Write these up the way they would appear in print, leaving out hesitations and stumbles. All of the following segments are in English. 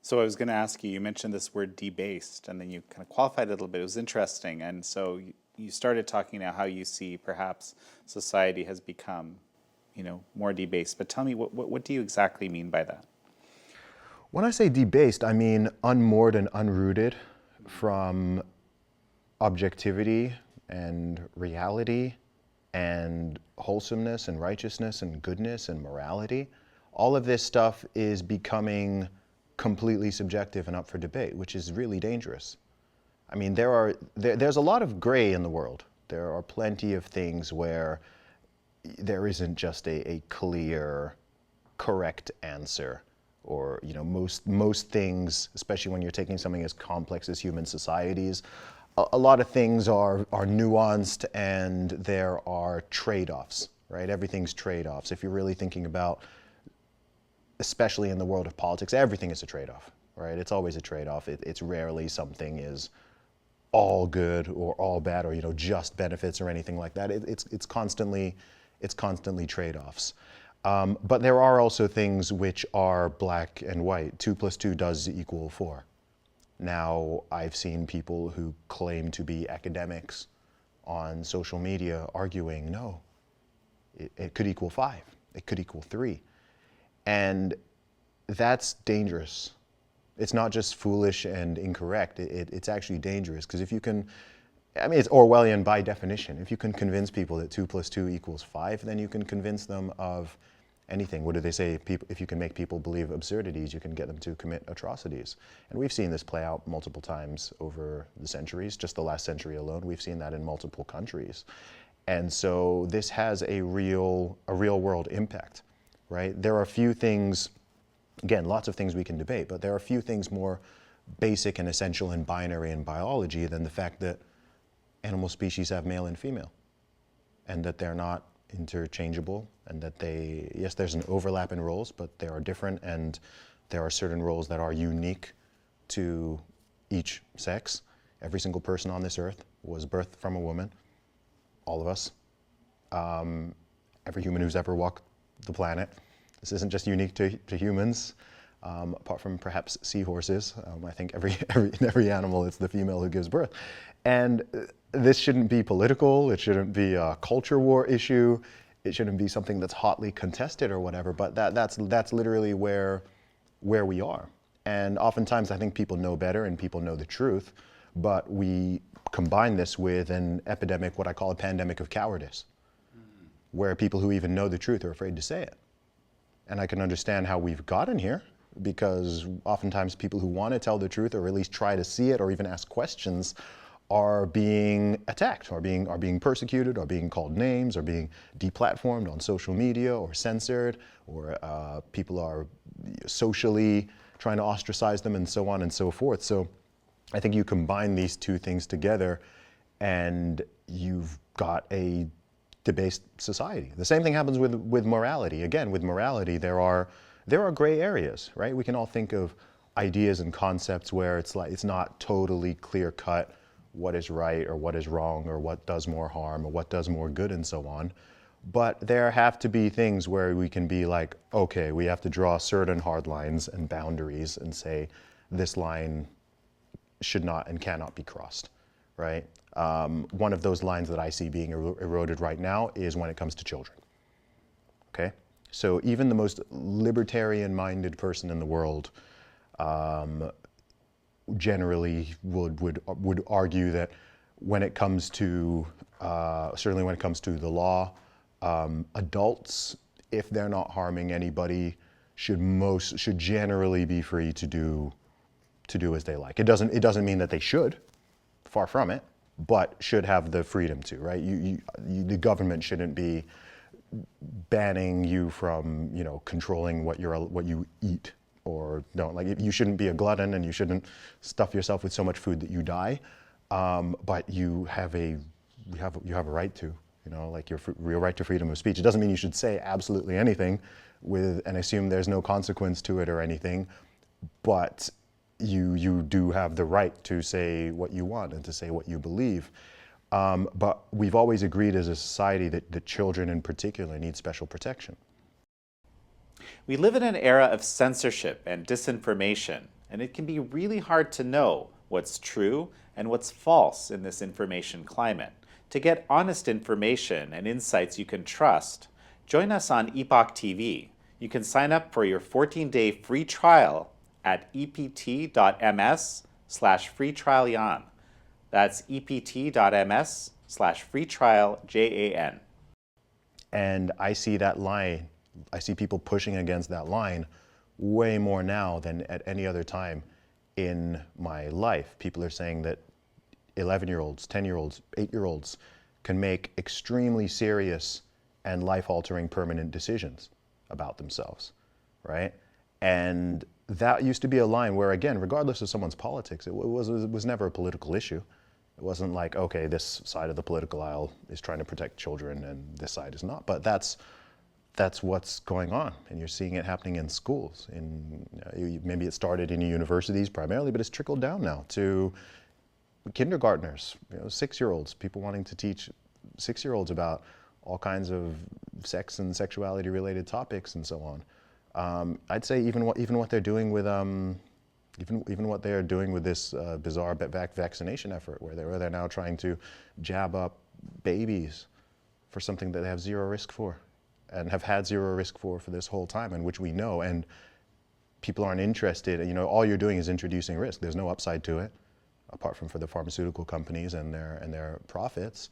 So I was going to ask you, you mentioned this word debased, and then you kind of qualified it a little bit. It was interesting. And so you started talking now how you see perhaps society has become, more debased. But tell me, what do you exactly mean by that? When I say debased, I mean unmoored and unrooted from objectivity and reality and wholesomeness and righteousness and goodness and morality. All of this stuff is becoming completely subjective and up for debate, which is really dangerous. I mean, there's a lot of gray in the world. There are plenty of things where there isn't just a clear, correct answer. Or most things, especially when you're taking something as complex as human societies, a lot of things are nuanced and there are trade-offs, right? Everything's trade-offs. If you're really thinking about, especially in the world of politics, everything is a trade-off, right? It's always a trade-off. It's rarely something is all good or all bad or just benefits or anything like that. It's constantly trade-offs. But there are also things which are black and white. 2 + 2 does equal 4. Now, I've seen people who claim to be academics on social media arguing, no, it could equal 5. It could equal 3. And that's dangerous. It's not just foolish and incorrect. It's actually dangerous because if you can, it's Orwellian by definition. If you can convince people that 2 + 2 equals 5, then you can convince them of anything. What do they say? If you can make people believe absurdities, you can get them to commit atrocities. And we've seen this play out multiple times over the centuries. Just the last century alone, we've seen that in multiple countries. And so this has a real world impact, right? There are a few things, again, lots of things we can debate, but there are a few things more basic and essential and binary in biology than the fact that animal species have male and female, and that they're not interchangeable, and that yes, there's an overlap in roles, but they are different, and there are certain roles that are unique to each sex. Every single person on this earth was birthed from a woman, all of us. Every human who's ever walked the planet. This isn't just unique to humans, apart from perhaps seahorses. I think in every animal, it's the female who gives birth. And this shouldn't be political. It shouldn't be a culture war issue. It shouldn't be something that's hotly contested or whatever. But that's literally where we are. And oftentimes, I think people know better and people know the truth. But we combine this with an epidemic, what I call a pandemic of cowardice, where people who even know the truth are afraid to say it. And I can understand how we've gotten here, because oftentimes people who want to tell the truth or at least try to see it or even ask questions are being attacked, or being persecuted, or being called names, or being deplatformed on social media, or censored, or people are socially trying to ostracize them, and so on and so forth. So I think you combine these two things together and you've got a debased society. The same thing happens with morality. Again, with morality, there are gray areas, right? We can all think of ideas and concepts where it's not totally clear cut what is right or what is wrong or what does more harm or what does more good and so on. But there have to be things where we can be like, okay, we have to draw certain hard lines and boundaries and say this line should not and cannot be crossed, right? One of those lines that I see being eroded right now is when it comes to children, okay? So even the most libertarian-minded person in the world generally would argue that when it comes to, certainly when it comes to the law, adults, if they're not harming anybody, should generally be free to do as they like. It doesn't mean that they should, far from it, but should have the freedom to, right? The government shouldn't be banning you from, controlling what you eat or don't. Like, you shouldn't be a glutton and you shouldn't stuff yourself with so much food that you die. But you have a right to, like your right to freedom of speech. It doesn't mean you should say absolutely anything and assume there's no consequence to it or anything, but you do have the right to say what you want and to say what you believe. But we've always agreed as a society that the children in particular need special protection. We live in an era of censorship and disinformation. and it can be really hard to know what's true and what's false in this information climate. To get honest information and insights you can trust, join us on Epoch TV. You can sign up for your 14-day free trial at ept.ms/free trial Jan. That's ept.ms/free trial JAN. And I see that line, I see people pushing against that line way more now than at any other time in my life. People are saying that 11-year-olds, 10-year-olds, 8-year-olds can make extremely serious and life-altering permanent decisions about themselves, right? And that used to be a line where, again, regardless of someone's politics, it was never a political issue. It wasn't like, okay, this side of the political aisle is trying to protect children and this side is not. But that's what's going on, and you're seeing it happening in schools. Maybe it started in universities primarily, but it's trickled down now to kindergartners, 6-year-olds, people wanting to teach 6-year-olds about all kinds of sex and sexuality related topics and so on. I'd say even what they're doing with even what they're doing with this bizarre vaccination effort, where they're now trying to jab up babies for something that they have zero risk for, and have had zero risk for this whole time, and which we know, and people aren't interested. All you're doing is introducing risk. There's no upside to it, apart from for the pharmaceutical companies and their profits.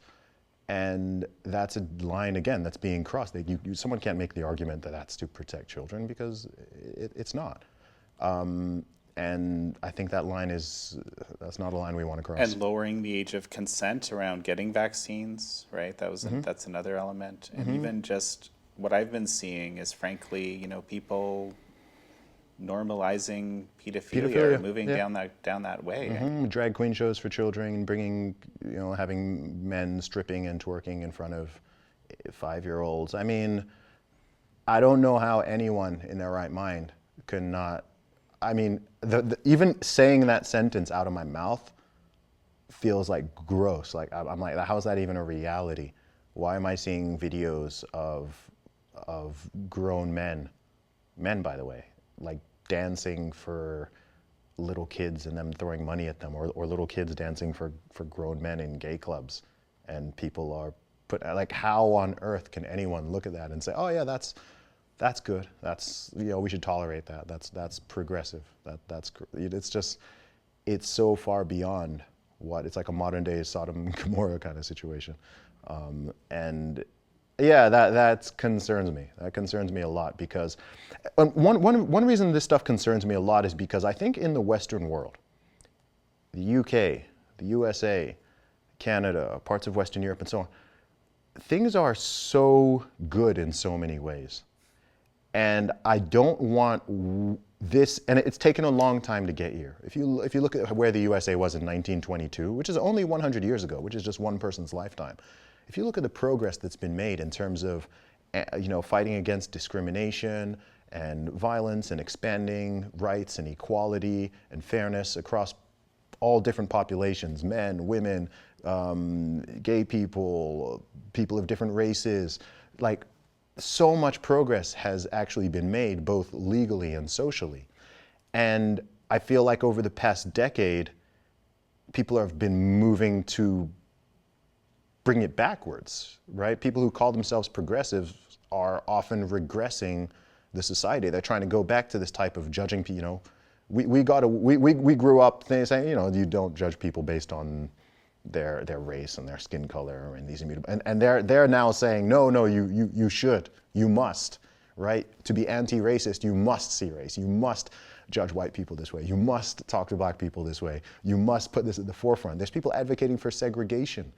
And that's a line, again, that's being crossed. Someone can't make the argument that that's to protect children, because it's not. And I think that line that's not a line we want to cross. And lowering the age of consent around getting vaccines, right? That's another element. And even just what I've been seeing is, frankly, people normalizing pedophilia, or moving down that way. Drag queen shows for children, bringing, having men stripping and twerking in front of 5-year-olds. I mean, I don't know how anyone in their right mind could not. I mean, even saying that sentence out of my mouth feels like gross. Like I'm like, how's that even a reality? Why am I seeing videos of grown men, by the way, like dancing for little kids and them throwing money at them, or little kids dancing for grown men in gay clubs, and people are like, how on earth can anyone look at that and say, oh yeah, that's good, that's, we should tolerate that, that's progressive, it's so far beyond it's like a modern day Sodom and Gomorrah kind of situation. And yeah, that concerns me. That concerns me a lot, because one reason this stuff concerns me a lot is because I think in the Western world, the UK, the USA, Canada, parts of Western Europe and so on, things are so good in so many ways. And I don't want this, and it's taken a long time to get here. If you look at where the USA was in 1922, which is only 100 years ago, which is just one person's lifetime. If you look at the progress that's been made in terms of, fighting against discrimination and violence, and expanding rights and equality and fairness across all different populations, men, women, gay people, people of different races, like, so much progress has actually been made, both legally and socially. And I feel like over the past decade, people have been moving to bring it backwards, right? People who call themselves progressives are often regressing the society. They're trying to go back to this type of judging, we grew up saying, you don't judge people based on their race and their skin color and these immutable, and they're now saying, no, you should, you must, right? To be anti-racist, you must see race, you must judge white people this way, you must talk to black people this way, you must put this at the forefront. There's people advocating for segregation